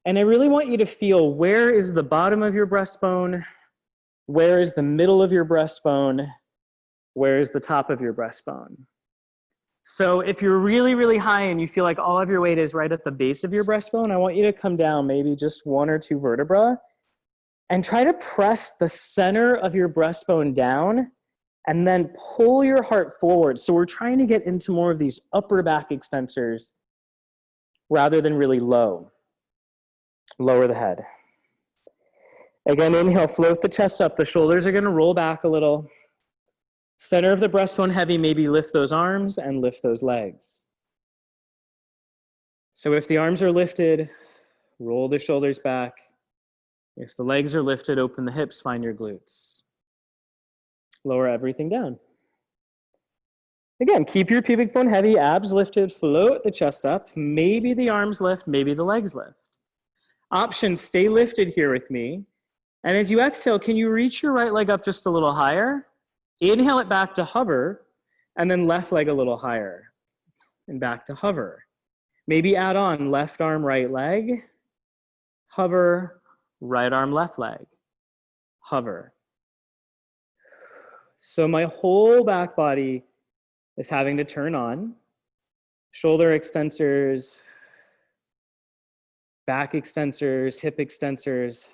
[SPEAKER 1] And I really want you to feel, where is the bottom of your breastbone? Where is the middle of your breastbone? Where is the top of your breastbone? So if you're really, really high and you feel like all of your weight is right at the base of your breastbone, I want you to come down maybe just one or two vertebrae and try to press the center of your breastbone down and then pull your heart forward. So we're trying to get into more of these upper back extensors rather than really low. Lower the head. Again, inhale, float the chest up. The shoulders are going to roll back a little. Center of the breastbone heavy, maybe lift those arms and lift those legs. So if the arms are lifted, roll the shoulders back. If the legs are lifted, open the hips, find your glutes. Lower everything down. Again, keep your pubic bone heavy, abs lifted, float the chest up. Maybe the arms lift, maybe the legs lift. Options, stay lifted here with me. And as you exhale, can you reach your right leg up just a little higher? Inhale it back to hover, and then left leg a little higher, and back to hover. Maybe add on left arm, right leg, hover, right arm, left leg, hover. So my whole back body is having to turn on. Shoulder extensors, back extensors, hip extensors.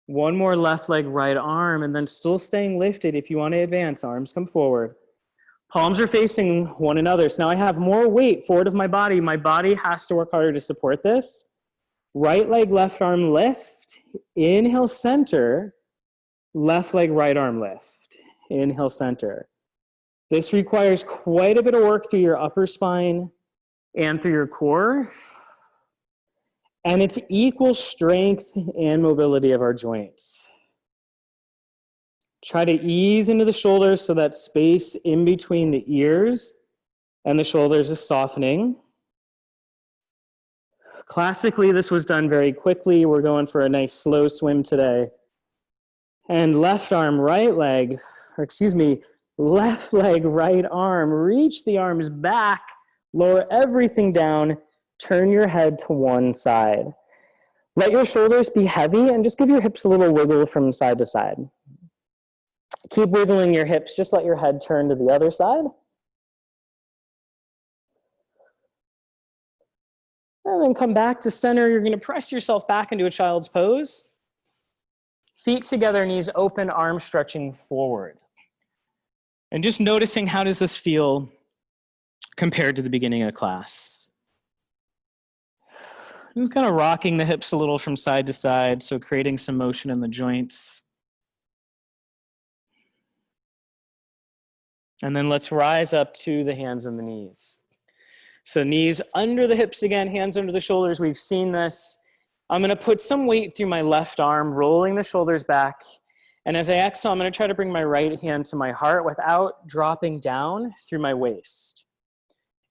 [SPEAKER 1] One more left leg, right arm, and then still staying lifted. If you want to advance, arms come forward. Palms are facing one another. So now I have more weight forward of my body. My body has to work harder to support this. Right leg, left arm, lift. Inhale, center. left leg, right arm lift. Inhale, center. This requires quite a bit of work through your upper spine and through your core. And it's equal strength and mobility of our joints. Try to ease into the shoulders so that space in between the ears and the shoulders is softening. Classically, this was done very quickly. We're going for a nice slow swim today. And left arm, right leg, or excuse me, left leg, right arm. Reach the arms back, lower everything down, turn your head to one side. Let your shoulders be heavy and just give your hips a little wiggle from side to side. Keep wiggling your hips, just let your head turn to the other side. And then come back to center. You're going to press yourself back into a child's pose. Feet together, knees open, arms stretching forward. And just noticing, how does this feel compared to the beginning of class? Just kind of rocking the hips a little from side to side, so creating some motion in the joints. And then let's rise up to the hands and the knees. So knees under the hips again, hands under the shoulders. We've seen this. I'm going to put some weight through my left arm, rolling the shoulders back. And as I exhale, I'm going to try to bring my right hand to my heart without dropping down through my waist.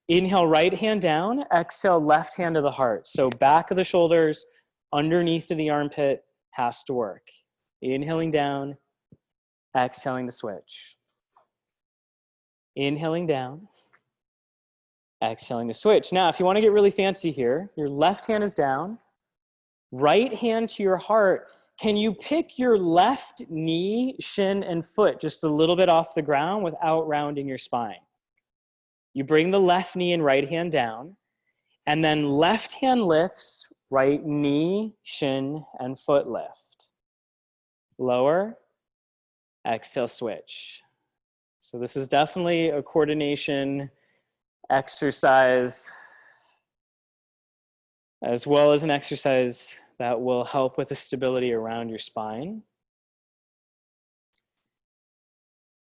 [SPEAKER 1] Inhale, right hand down. Exhale, left hand to the heart. So back of the shoulders, underneath of the armpit has to work. Inhaling down, exhaling to switch. Inhaling down, exhaling to switch. Now, if you want to get really fancy here, your left hand is down, right hand to your heart. Can you pick your left knee, shin, and foot just a little bit off the ground without rounding your spine? You bring the left knee and right hand down, and then left hand lifts, right knee, shin, and foot lift. Lower, exhale, switch. So this is definitely a coordination exercise, as well as an exercise that will help with the stability around your spine.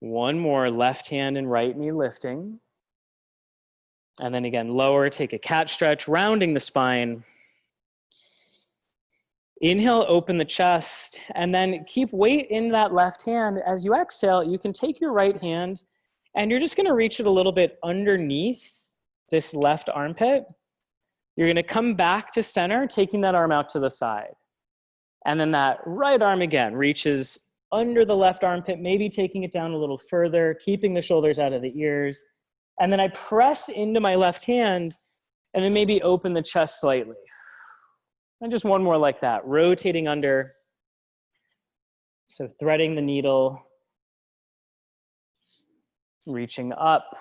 [SPEAKER 1] One more, left hand and right knee lifting. And then again, lower, take a cat stretch, rounding the spine. Inhale, open the chest, and then keep weight in that left hand. As you exhale, you can take your right hand, and you're just gonna reach it a little bit underneath this left armpit. You're gonna come back to center, taking that arm out to the side. And then that right arm again reaches under the left armpit, maybe taking it down a little further, keeping the shoulders out of the ears. And then I press into my left hand, and then maybe open the chest slightly. And just one more like that, rotating under. So threading the needle, reaching up,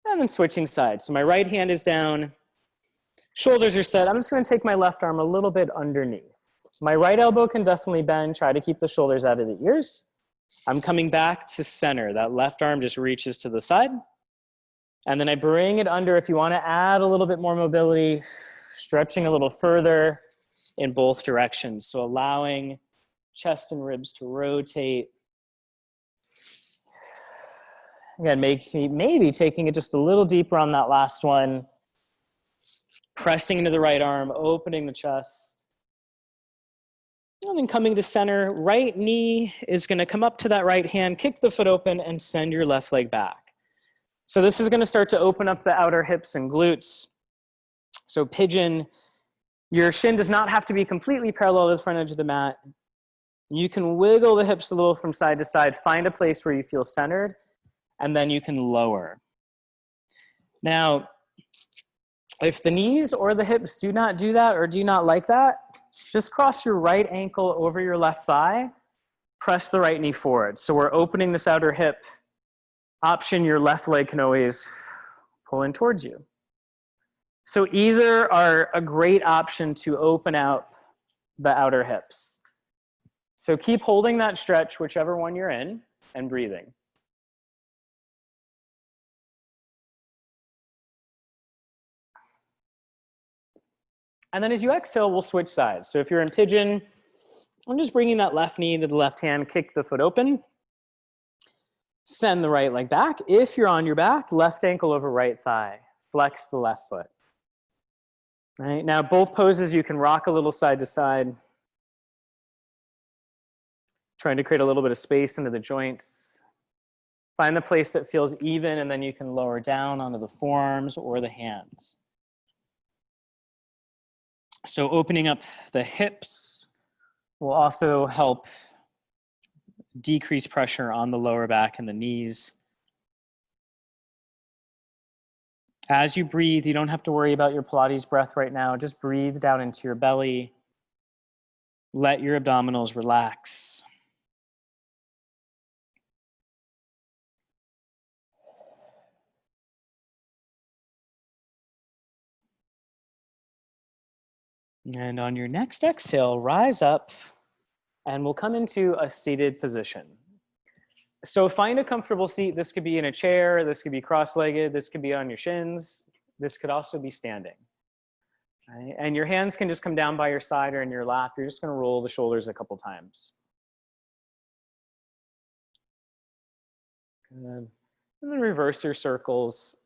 [SPEAKER 1] and then switching sides. So my right hand is down, shoulders are set. I'm just gonna take my left arm a little bit underneath. My right elbow can definitely bend, try to keep the shoulders out of the ears. I'm coming back to center. That left arm just reaches to the side. And then I bring it under. If you want to add a little bit more mobility, stretching a little further in both directions. So allowing chest and ribs to rotate. Again, maybe taking it just a little deeper on that last one. Pressing into the right arm, opening the chest. And then coming to center, right knee is going to come up to that right hand, kick the foot open, and send your left leg back. So this is going to start to open up the outer hips and glutes. So pigeon, your shin does not have to be completely parallel to the front edge of the mat. You can wiggle the hips a little from side to side, find a place where you feel centered, and then you can lower. Now, if the knees or the hips do not do that or do not like that, just cross your right ankle over your left thigh, press the right knee forward. So we're opening this outer hip. Option, your left leg can always pull in towards you. So either are a great option to open out the outer hips. So keep holding that stretch, whichever one you're in, and breathing. And then as you exhale, we'll switch sides. So if you're in pigeon, I'm just bringing that left knee to the left hand, kick the foot open. Send the right leg back. If you're on your back, left ankle over right thigh. Flex the left foot. Right? Now, both poses, you can rock a little side to side, trying to create a little bit of space into the joints. Find the place that feels even, and then you can lower down onto the forearms or the hands. So opening up the hips will also help decrease pressure on the lower back and the knees. As you breathe, you don't have to worry about your Pilates breath right now. Just breathe down into your belly. Let your abdominals relax. And on your next exhale, rise up and we'll come into a seated position. So find a comfortable seat. This could be in a chair, this could be cross-legged, this could be on your shins, this could also be standing. Right? And your hands can just come down by your side or in your lap. You're just gonna roll the shoulders a couple times. Good. And then reverse your circles.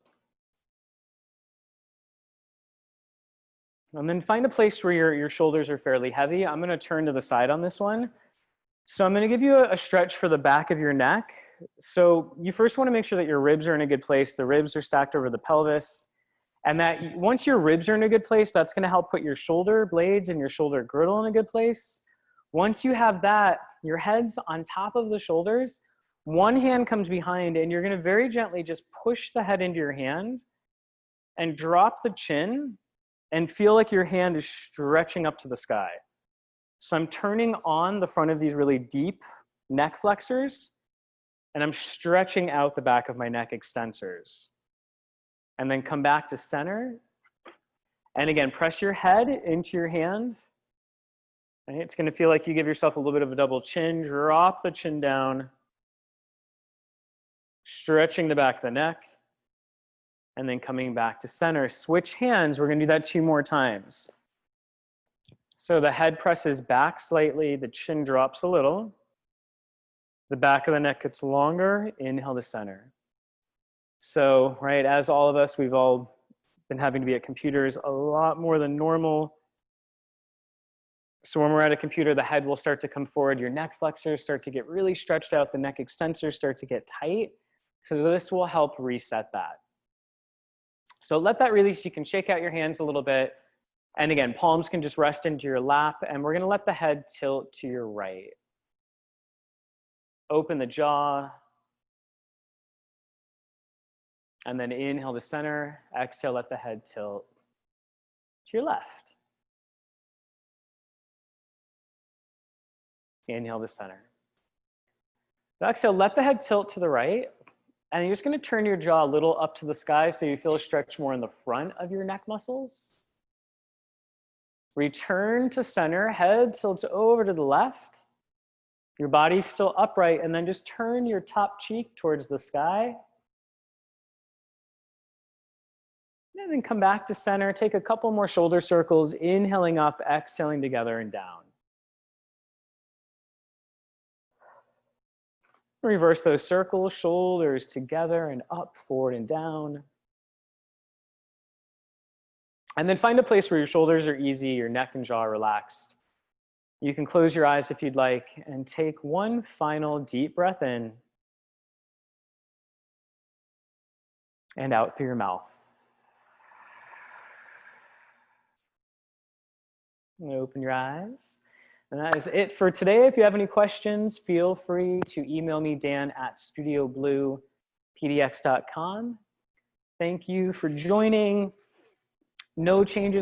[SPEAKER 1] And then find a place where your shoulders are fairly heavy. I'm gonna turn to the side on this one. So I'm gonna give you a stretch for the back of your neck. So you first wanna make sure that your ribs are in a good place. The ribs are stacked over the pelvis. And that once your ribs are in a good place, that's gonna help put your shoulder blades and your shoulder girdle in a good place. Once you have that, your head's on top of the shoulders. One hand comes behind and you're gonna very gently just push the head into your hand and drop the chin and feel like your hand is stretching up to the sky. So I'm turning on the front of these really deep neck flexors and I'm stretching out the back of my neck extensors. And then come back to center. And again, press your head into your hand. Right? It's gonna feel like you give yourself a little bit of a double chin, drop the chin down, stretching the back of the neck, and then coming back to center. Switch hands, we're gonna do that 2 more times. So the head presses back slightly, the chin drops a little, the back of the neck gets longer, inhale to center. So, right, as all of us, we've all been having to be at computers a lot more than normal. So when we're at a computer, the head will start to come forward, your neck flexors start to get really stretched out, the neck extensors start to get tight. So this will help reset that. So let that release. You can shake out your hands a little bit. And again, palms can just rest into your lap, and we're gonna let the head tilt to your right. Open the jaw. And then inhale to center, exhale, let the head tilt to your left. Inhale to center. Exhale, let the head tilt to the right. And you're just gonna turn your jaw a little up to the sky so you feel a stretch more in the front of your neck muscles. Return to center, head tilts over to the left. Your body's still upright, and then just turn your top cheek towards the sky. And then come back to center, take a couple more shoulder circles, inhaling up, exhaling together and down. Reverse those circles, shoulders together and up, forward and down. And then find a place where your shoulders are easy, your neck and jaw are relaxed. You can close your eyes if you'd like and take one final deep breath in and out through your mouth. And open your eyes. And that is it for today. If you have any questions, feel free to email me, dan@studiobluepdx.com. Thank you for joining. No changes.